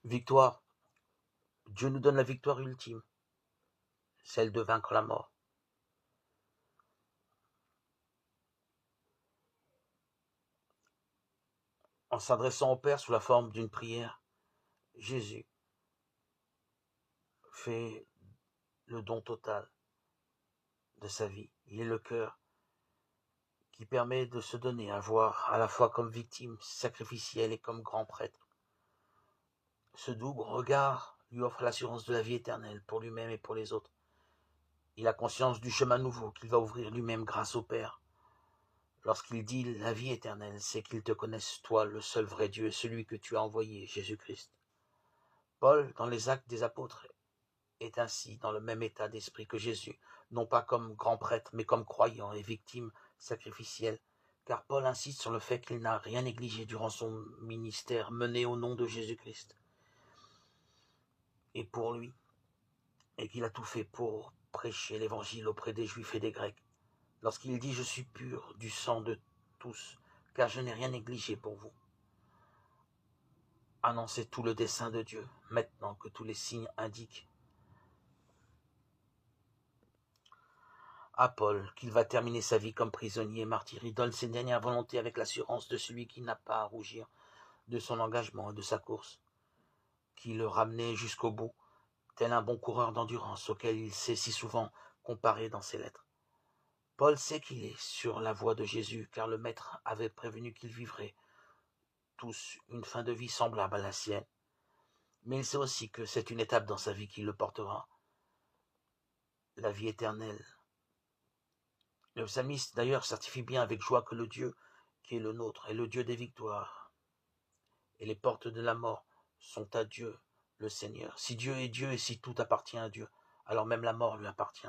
Victoire. Dieu nous donne la victoire ultime, celle de vaincre la mort. En s'adressant au Père sous la forme d'une prière, Jésus fait le don total de sa vie. Il est le cœur qui permet de se donner à voir à la fois comme victime sacrificielle et comme grand prêtre. Ce doux regard lui offre l'assurance de la vie éternelle pour lui-même et pour les autres. Il a conscience du chemin nouveau qu'il va ouvrir lui-même grâce au Père. Lorsqu'il dit la vie éternelle, c'est qu'il te connaisse, toi, le seul vrai Dieu, celui que tu as envoyé, Jésus-Christ. Paul, dans les Actes des Apôtres, est ainsi dans le même état d'esprit que Jésus, non pas comme grand prêtre, mais comme croyant et victime sacrificielle, car Paul insiste sur le fait qu'il n'a rien négligé durant son ministère mené au nom de Jésus-Christ et pour lui, et qu'il a tout fait pour prêcher l'évangile auprès des Juifs et des Grecs. Lorsqu'il dit « Je suis pur du sang de tous, car je n'ai rien négligé pour vous », annoncez tout le dessein de Dieu, maintenant que tous les signes indiquent à Paul qu'il va terminer sa vie comme prisonnier et martyr. Il donne ses dernières volontés avec l'assurance de celui qui n'a pas à rougir de son engagement et de sa course, qui le ramenait jusqu'au bout, tel un bon coureur d'endurance auquel il s'est si souvent comparé dans ses lettres. Paul sait qu'il est sur la voie de Jésus, car le Maître avait prévenu qu'ils vivraient tous une fin de vie semblable à la sienne. Mais il sait aussi que c'est une étape dans sa vie qui le portera, la vie éternelle. Le psalmiste d'ailleurs certifie bien avec joie que le Dieu qui est le nôtre est le Dieu des victoires, et les portes de la mort sont à Dieu, le Seigneur. Si Dieu est Dieu et si tout appartient à Dieu, alors même la mort lui appartient.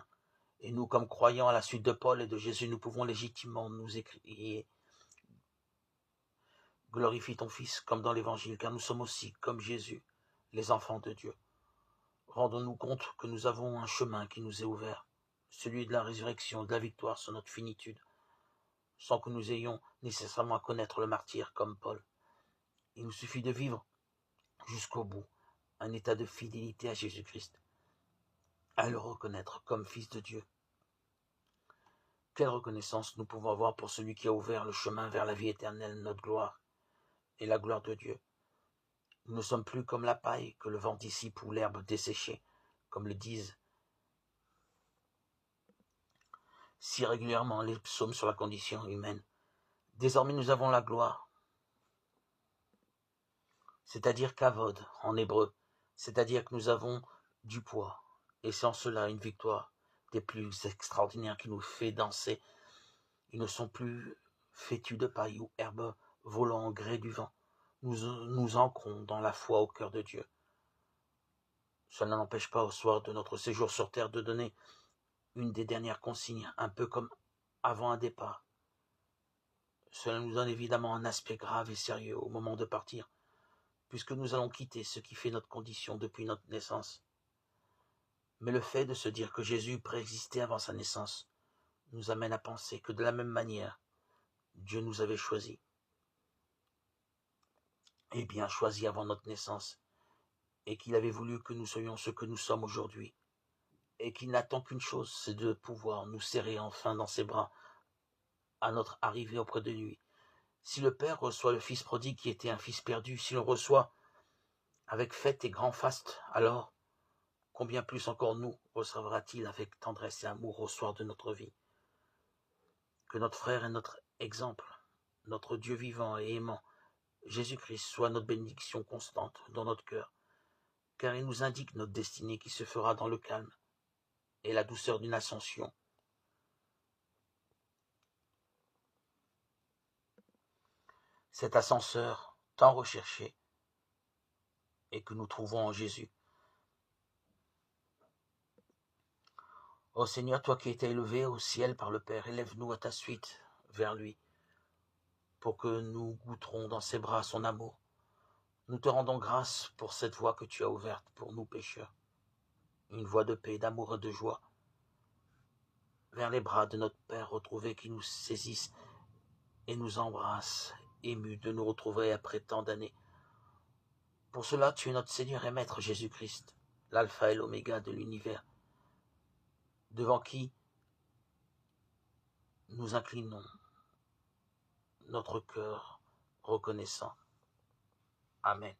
Et nous, comme croyants à la suite de Paul et de Jésus, nous pouvons légitimement nous écrier « Glorifie ton Fils » comme dans l'Évangile, car nous sommes aussi, comme Jésus, les enfants de Dieu. Rendons-nous compte que nous avons un chemin qui nous est ouvert, celui de la résurrection, de la victoire sur notre finitude, sans que nous ayons nécessairement à connaître le martyr comme Paul. Il nous suffit de vivre jusqu'au bout un état de fidélité à Jésus-Christ, à le reconnaître comme Fils de Dieu. Quelle reconnaissance nous pouvons avoir pour celui qui a ouvert le chemin vers la vie éternelle, notre gloire et la gloire de Dieu. Nous ne sommes plus comme la paille que le vent dissipe ou l'herbe desséchée, comme le disent si régulièrement les psaumes sur la condition humaine. Désormais nous avons la gloire, c'est-à-dire kavod en hébreu, c'est-à-dire que nous avons du poids, et c'est en cela une victoire des plus extraordinaires qui nous fait danser. Ils ne sont plus fétus de paille ou herbes volant au gré du vent. Nous ancrons dans la foi au cœur de Dieu. Cela n'empêche pas au soir de notre séjour sur terre de donner une des dernières consignes, un peu comme avant un départ. Cela nous donne évidemment un aspect grave et sérieux au moment de partir, puisque nous allons quitter ce qui fait notre condition depuis notre naissance. Mais le fait de se dire que Jésus préexistait avant sa naissance nous amène à penser que de la même manière, Dieu nous avait choisis. Et bien choisis avant notre naissance, et qu'il avait voulu que nous soyons ce que nous sommes aujourd'hui, et qu'il n'attend qu'une chose, c'est de pouvoir nous serrer enfin dans ses bras à notre arrivée auprès de lui. Si le Père reçoit le Fils prodigue qui était un fils perdu, si l'on reçoit avec fête et grand faste, alors combien plus encore nous recevra-t-il avec tendresse et amour au soir de notre vie. Que notre frère est notre exemple, notre Dieu vivant et aimant, Jésus-Christ, soit notre bénédiction constante dans notre cœur, car il nous indique notre destinée qui se fera dans le calme et la douceur d'une ascension. Cet ascenseur tant recherché et que nous trouvons en Jésus. Ô Seigneur, toi qui étais élevé au ciel par le Père, élève-nous à ta suite vers lui, pour que nous goûterons dans ses bras son amour. Nous te rendons grâce pour cette voie que tu as ouverte pour nous pécheurs, une voie de paix, d'amour et de joie, vers les bras de notre Père retrouvé qui nous saisissent et nous embrasse, émus de nous retrouver après tant d'années, Pour cela, tu es notre Seigneur et Maître Jésus-Christ, l'alpha et l'oméga de l'univers, devant qui nous inclinons notre cœur reconnaissant. Amen.